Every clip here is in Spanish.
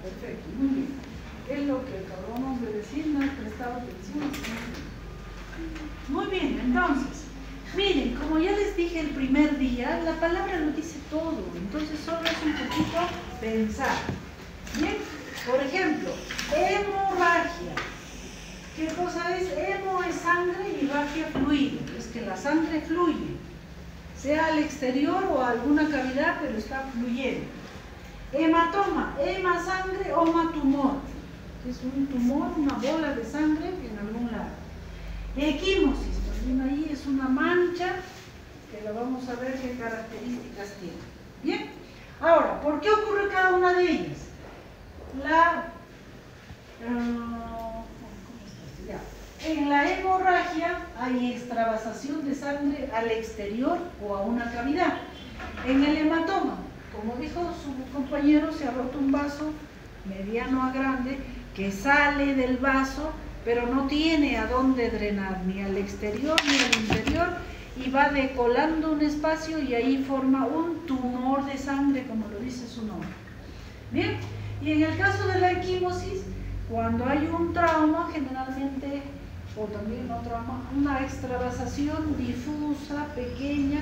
perfecto, muy bien. Es lo que acabamos de decir, no he prestado atención. Muy bien, entonces, miren, como ya les dije el primer día, la palabra lo dice todo, entonces solo es un poquito pensar. Bien, por ejemplo, hemorragia. ¿Qué cosa es? Hemo es sangre y ragia fluido, es que la sangre fluye, sea al exterior o a alguna cavidad, pero está fluyendo. Hematoma, hema sangre, oma tumor, es un tumor, una bola de sangre en algún lado. Equimosis, también ahí es una mancha que la vamos a ver qué características tiene. Bien, ahora, ¿por qué ocurre cada una de ellas? En la hemorragia hay extravasación de sangre al exterior o a una cavidad. En el hematoma, como dijo su compañero, se ha roto un vaso mediano a grande que sale del vaso, pero no tiene a dónde drenar, ni al exterior ni al interior, y va decolando un espacio y ahí forma un tumor de sangre, como lo dice su nombre. Bien, y en el caso de la equimosis, cuando hay un trauma, generalmente, o también no trauma, una extravasación difusa, pequeña,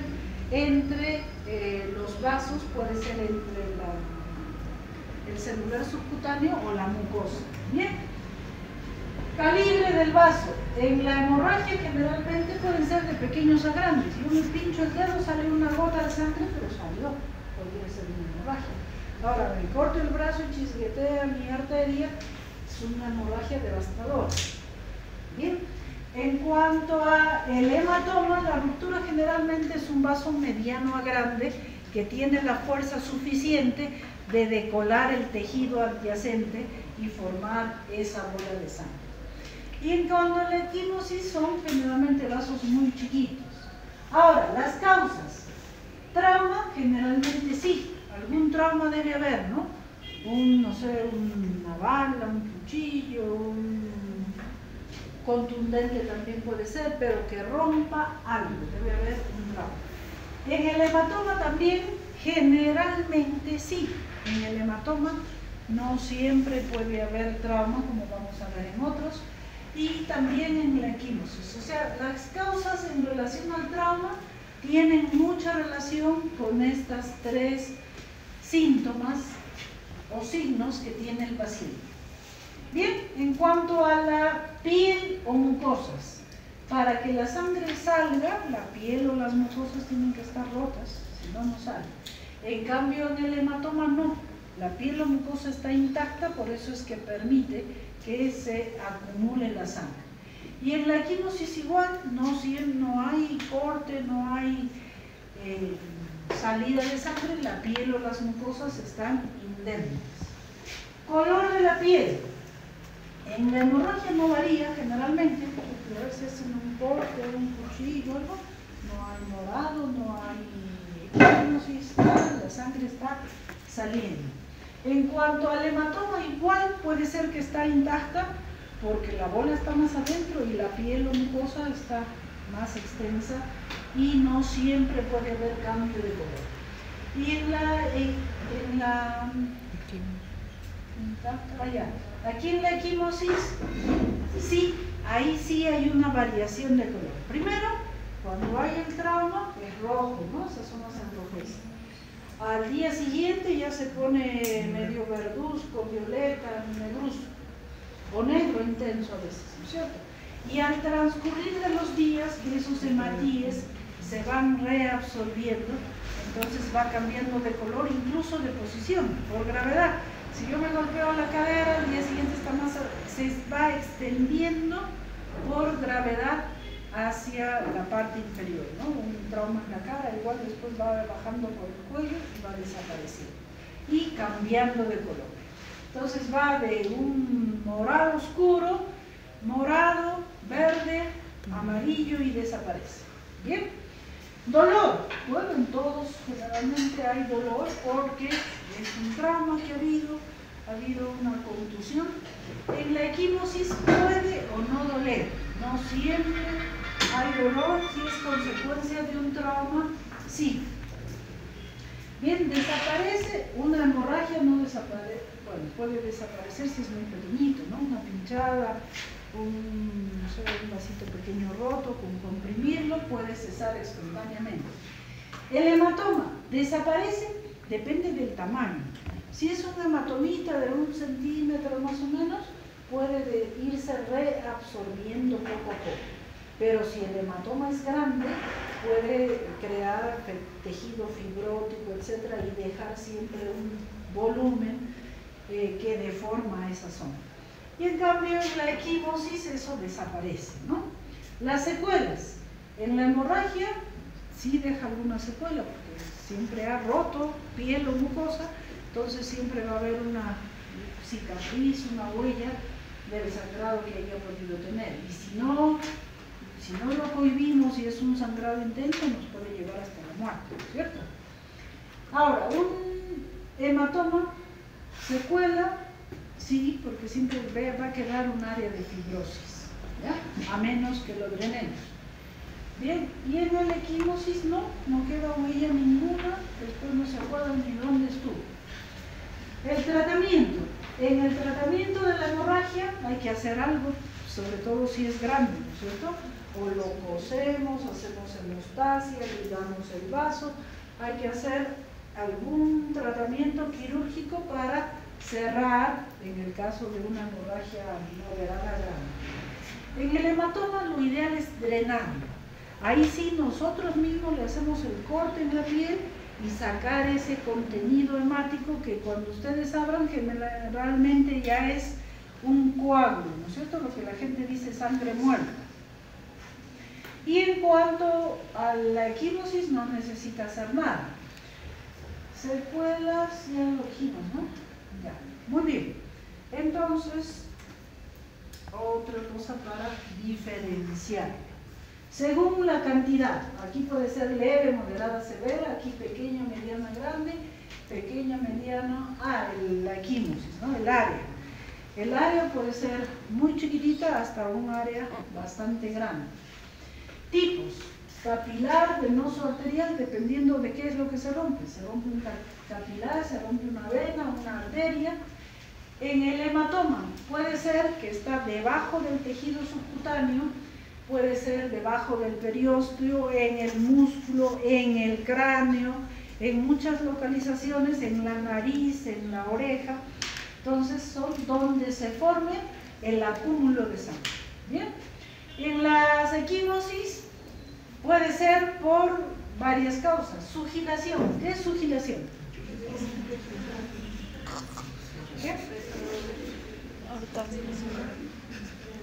entre los vasos, puede ser entre el celular subcutáneo o la mucosa. Bien, calibre del vaso. En la hemorragia generalmente pueden ser de pequeños a grandes. Si uno pincho el dedo sale una gota de sangre, pero salió, podría ser una hemorragia. Ahora, me corto el brazo y chisguetea mi arteria, es una hemorragia devastadora. Bien, en cuanto a el hematoma, la ruptura generalmente es un vaso mediano a grande que tiene la fuerza suficiente de decolar el tejido adyacente y formar esa bola de sangre. Y en cuanto a la equimosis, son generalmente vasos muy chiquitos. Ahora, las causas. Trauma, generalmente sí. Algún trauma debe haber, ¿no? No sé, una bala, un cuchillo, un contundente también puede ser, pero que rompa algo, debe haber un trauma. En el hematoma también, generalmente sí. En el hematoma no siempre puede haber trauma, como vamos a ver en otros, y también en la equimosis. O sea, las causas en relación al trauma tienen mucha relación con estas tres síntomas o signos que tiene el paciente. Bien, en cuanto a la piel o mucosas, para que la sangre salga, la piel o las mucosas tienen que estar rotas, si no, no sale. En cambio, en el hematoma no, la piel o mucosa está intacta, por eso es que permite que se acumule la sangre. Y en la equimosis igual, no hay corte, no hay salida de sangre, la piel o las mucosas están indemnes. Color de la piel. En la hemorragia no varía generalmente, porque a veces en un corte, un cuchillo o algo, no hay morado, no hay equimosis, la sangre está saliendo. En cuanto al hematoma, igual puede ser que está intacta, porque la bola está más adentro y la piel o mucosa está más extensa y no siempre puede haber cambio de color. Y aquí en la equimosis, sí, ahí sí hay una variación de color. Primero, cuando hay el trauma, es rojo, ¿no? Esas zonas se enrojecen. Al día siguiente ya se pone medio verduzco, violeta, negruzco, o negro intenso a veces, ¿no es cierto? Y al transcurrir de los días, esos hematíes se van reabsorbiendo, entonces va cambiando de color, incluso de posición, por gravedad. Si yo me golpeo la cadera, al día siguiente se va extendiendo por gravedad hacia la parte inferior, ¿no? Un trauma en la cara, igual después va bajando por el cuello y va desapareciendo y cambiando de color. Entonces va de un morado oscuro, morado, verde, amarillo y desaparece. ¿Bien? Dolor. Bueno, en todos generalmente hay dolor porque es un trauma que ha habido una contusión. En la equimosis puede o no doler, no siempre hay dolor, si es consecuencia de un trauma, sí. Bien, desaparece, una hemorragia no desaparece, bueno, puede desaparecer si es muy pequeñito, ¿no? Una pinchada, no sé, un vasito pequeño roto, con comprimirlo puede cesar espontáneamente. El hematoma desaparece, depende del tamaño. Si es una hematomita de 1 centímetro más o menos, puede irse reabsorbiendo poco a poco. Pero si el hematoma es grande, puede crear tejido fibrótico, etcétera, y dejar siempre un volumen que deforma esa zona. Y en cambio en la equimosis eso desaparece, ¿no? Las secuelas. En la hemorragia sí deja alguna secuela, porque siempre ha roto piel o mucosa, entonces siempre va a haber una cicatriz, una huella del sangrado que haya podido tener. Y si no lo cohibimos y es un sangrado intenso, nos puede llevar hasta la muerte, ¿cierto? Ahora, un hematoma, secuela, sí, porque siempre va a quedar un área de fibrosis, ¿ya? A menos que lo drenemos. Bien, y en la equimosis no queda huella ninguna, después no se acuerdan ni dónde estuvo. El tratamiento. En el tratamiento de la hemorragia hay que hacer algo, sobre todo si es grande, ¿no es cierto? O lo cosemos, hacemos hemostasia, ligamos el vaso, hay que hacer algún tratamiento quirúrgico para cerrar, en el caso de una hemorragia moderada grande. En el hematoma lo ideal es drenarlo. Ahí sí nosotros mismos le hacemos el corte en la piel y sacar ese contenido hemático que cuando ustedes abran generalmente ya es un coágulo, ¿no es cierto? Lo que la gente dice sangre muerta. Y en cuanto a la equimosis no necesita hacer nada. Secuelas, ya lo dijimos, ¿no? Ya, muy bien. Entonces, otra cosa para diferenciar. Según la cantidad, aquí puede ser leve, moderada, severa, aquí pequeña, mediana, grande, pequeña, mediana, la equimosis, ¿no? El área. El área puede ser muy chiquitita hasta un área bastante grande. Tipos: capilar, venoso, arterial, dependiendo de qué es lo que se rompe. Se rompe un capilar, se rompe una vena, una arteria. En el hematoma puede ser que está debajo del tejido subcutáneo, puede ser debajo del periósteo, en el músculo, en el cráneo, en muchas localizaciones, en la nariz, en la oreja. Entonces son donde se forme el acúmulo de sangre. ¿Bien? En las equimosis puede ser por varias causas. Sugilación. ¿Qué es sugilación? ¿Qué?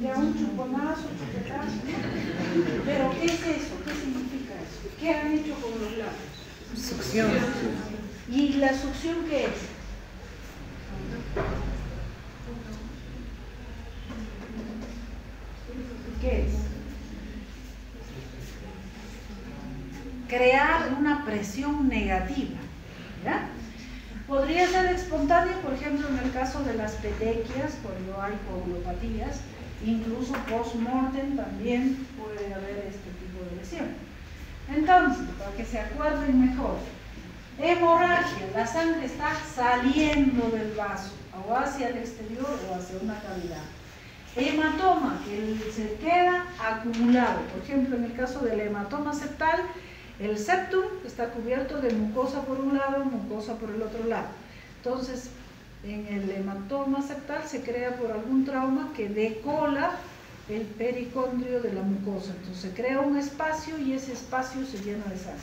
Ya un chuponazo, chupetazo. Pero ¿qué es eso? ¿Qué significa eso? ¿Qué han hecho con los labios? Succión. ¿Y la succión qué es? ¿Qué es? Crear una presión negativa, ¿ya? Podría ser espontánea, por ejemplo, en el caso de las petequias, cuando hay coagulopatías, incluso post-mortem también puede haber este tipo de lesión. Entonces, para que se acuerden mejor, hemorragia, la sangre está saliendo del vaso, o hacia el exterior o hacia una cavidad. Hematoma, que se queda acumulado. Por ejemplo, en el caso del hematoma septal, el septum está cubierto de mucosa por un lado, mucosa por el otro lado. Entonces, en el hematoma septal se crea por algún trauma que decola el pericondrio de la mucosa. Entonces se crea un espacio y ese espacio se llena de sangre.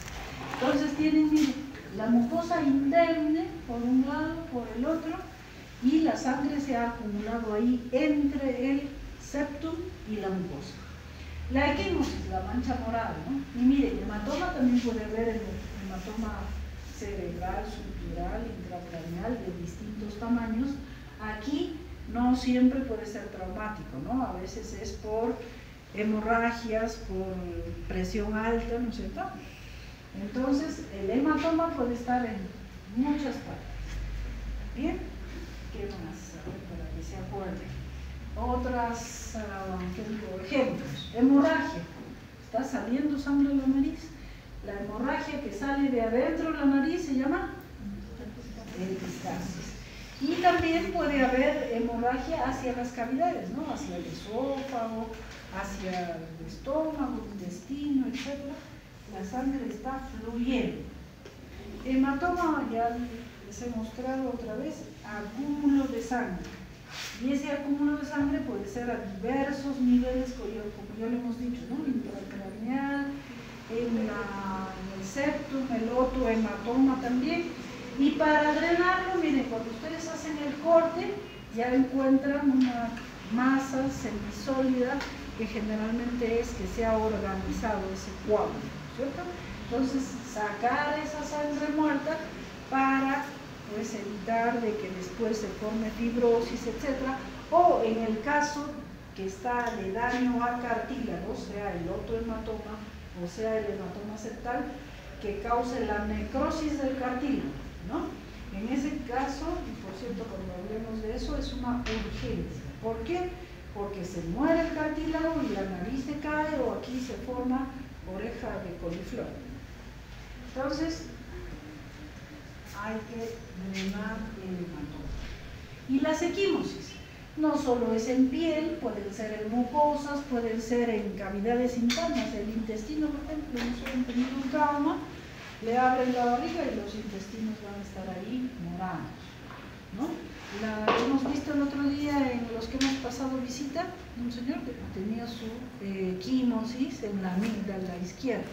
Entonces tienen, miren, la mucosa indemne por un lado, por el otro, y la sangre se ha acumulado ahí entre el septum y la mucosa. La equimosis, la mancha morada, ¿no? Y miren, hematoma también puede haber el hematoma cerebral, subdural, intracraneal, de distintos tamaños. Aquí no siempre puede ser traumático, ¿no? A veces es por hemorragias, por presión alta, ¿no es cierto? Entonces, el hematoma puede estar en muchas partes. ¿Bien? ¿Qué más? A ver, para que se acuerden. Otras, ejemplos. Hemorragia. Está saliendo sangre de la nariz. La hemorragia que sale de adentro de la nariz se llama epistaxis. Y también puede haber hemorragia hacia las cavidades, ¿no? Hacia el esófago, hacia el estómago, el intestino, etc. La sangre está fluyendo. Hematoma, ya les he mostrado otra vez, acúmulo de sangre. Y ese acúmulo de sangre puede ser a diversos niveles, como ya lo hemos dicho, ¿no? Intracraneal, en el septum, el otro hematoma también. Y para drenarlo, miren, cuando ustedes hacen el corte, ya encuentran una masa semisólida que generalmente es que se ha organizado ese coágulo, ¿cierto? Entonces, sacar esa sangre muerta para pues evitar de que después se forme fibrosis, etc. O en el caso que está de daño al cartílago, sea el otro hematoma o sea el hematoma septal, que cause la necrosis del cartílago, ¿no? En ese caso, y por cierto cuando hablemos de eso, es una urgencia. ¿Por qué? Porque se muere el cartílago y la nariz se cae o aquí se forma oreja de coliflor. Entonces, hay que drenar el hematoma. Y las equimosis, no solo es en piel, pueden ser en mucosas, pueden ser en cavidades internas. El intestino, por ejemplo, nosotros hemos tenido un trauma, le abren la barriga y los intestinos van a estar ahí morados, ¿no? Hemos visto el otro día en los que hemos pasado visita, un señor que tenía su equimosis en la amígdala izquierda.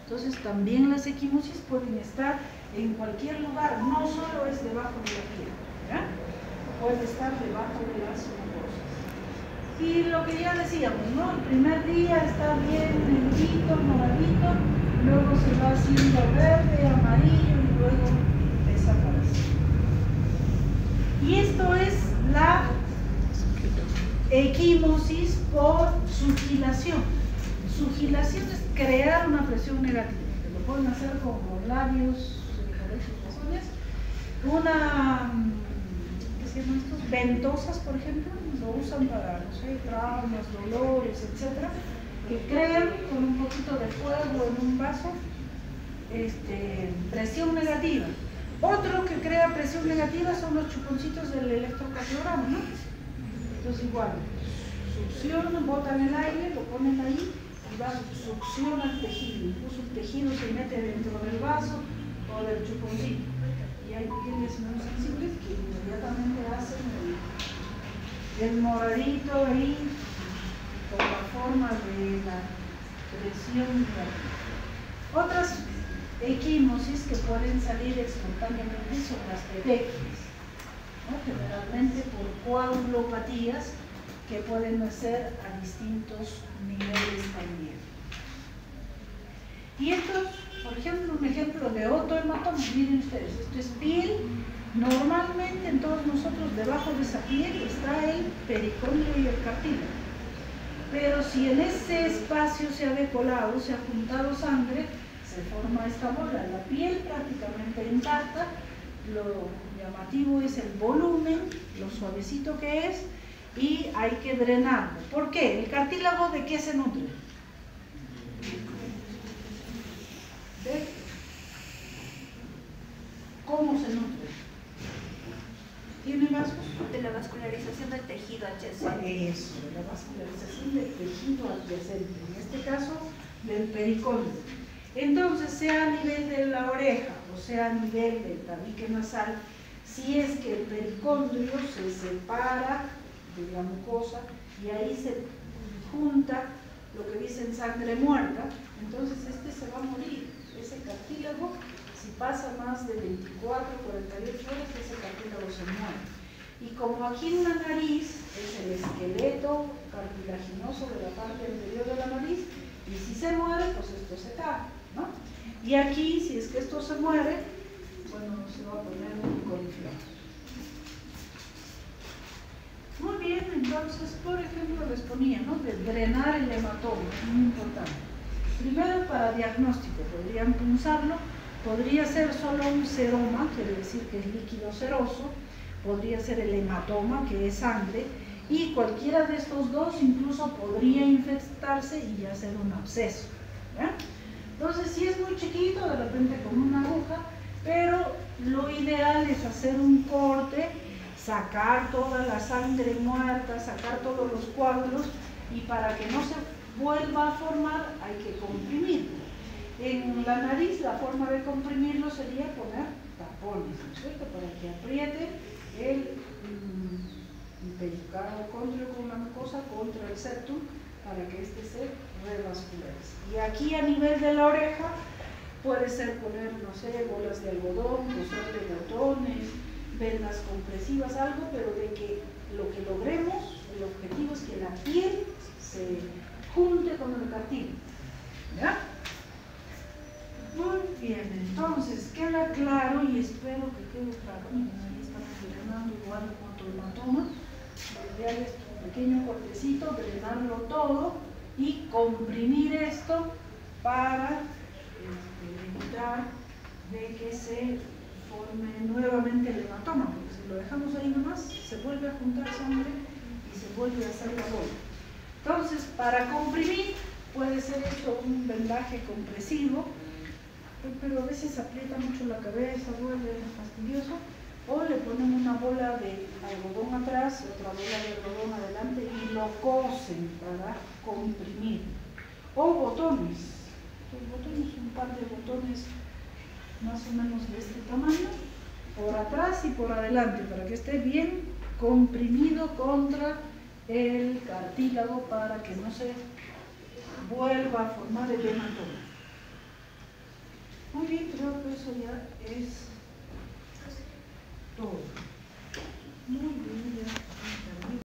Entonces también las equimosis pueden estar en cualquier lugar, no solo es debajo de la piel, ¿ya? Puede estar debajo de las mucosas. Y lo que ya decíamos, ¿no? El primer día está bien negrito, moradito, luego se va haciendo verde, amarillo y luego desaparece. Y esto es la equimosis por sugilación. Sugilación es crear una presión negativa, que lo pueden hacer con los labios, ¿qué se llama esto? Ventosas, por ejemplo, lo usan para, no sé, traumas, dolores, etcétera, que crean con un poquito de fuego en un vaso presión negativa. Otro que crea presión negativa son los chuponcitos del electrocardiograma, ¿no? Entonces igual, succionan, botan el aire, lo ponen ahí y succiona el tejido. Incluso el tejido se mete dentro del vaso o del chuponcito. Y hay pieles muy sensibles que inmediatamente hacen el moradito ahí con la forma de la presión negativa. Otras equimosis que pueden salir espontáneamente son las petequias, ¿no? Generalmente por coagulopatías que pueden nacer a distintos niveles también. Y esto, por ejemplo, un ejemplo de otohematoma, miren ustedes, esto es piel. Normalmente en todos nosotros debajo de esa piel está el pericondrio y el cartílago. Pero si en ese espacio se ha decolado, se ha juntado sangre, se forma esta bola. La piel prácticamente intacta, lo llamativo es el volumen, lo suavecito que es, y hay que drenarlo. ¿Por qué? ¿El cartílago de qué se nutre? ¿De cómo se nutre? ¿Tiene vasos? De la vascularización del tejido adyacente. Eso, de la vascularización del tejido adyacente, en este caso del pericondrio. Entonces, sea a nivel de la oreja o sea a nivel del tabique nasal, si es que el pericondrio se separa de la mucosa y ahí se junta lo que dicen sangre muerta, entonces se va a morir. Ese cartílago, si pasa más de 24, 48 horas, ese cartílago se muere. Y como aquí en la nariz es el esqueleto cartilaginoso de la parte anterior de la nariz, y si se muere, pues esto se cae, ¿no? Y aquí, si es que esto se muere, bueno, se va a poner un coliflor. Muy bien, entonces, por ejemplo, les ponía, ¿no? De drenar el hematoma, es muy importante. Primero, para diagnóstico, podrían punzarlo, podría ser solo un seroma, quiere decir que es líquido seroso, podría ser el hematoma, que es sangre, y cualquiera de estos dos incluso podría infectarse y hacer un absceso, ¿ya? Entonces, si es muy chiquito, de repente con una aguja, pero lo ideal es hacer un corte, sacar toda la sangre muerta, sacar todos los coágulos, y para que no se vuelva a formar hay que comprimir. En la nariz la forma de comprimirlo sería poner tapones, ¿no es cierto? Para que apriete el pericardio con una cosa contra el septum, para que este se revascularice. Y aquí a nivel de la oreja puede ser poner, no sé, bolas de algodón, coserle botones, vendas compresivas, algo, pero de que lo que logremos, el objetivo es que la piel se junte con el cartílago. ¿Ya? Muy bien, entonces queda claro, y espero que quede claro. Ahí estamos drenando igual cuanto hematoma. Lo ideal es un pequeño cortecito, drenarlo todo y comprimir esto para evitar de que se forme nuevamente el hematoma, porque si lo dejamos ahí nomás se vuelve a juntar sangre y se vuelve a hacer la bola. Entonces, para comprimir puede ser hecho un vendaje compresivo, pero a veces aprieta mucho la cabeza, duele, es fastidioso, o le ponen una bola de algodón atrás, otra bola de algodón adelante y lo cosen para comprimir. O botones, un par de botones más o menos de este tamaño, por atrás y por adelante, para que esté bien comprimido contra el cartílago, para que no se vuelva a formar el hematoma. Muy bien, creo que eso ya es todo. Muy bien.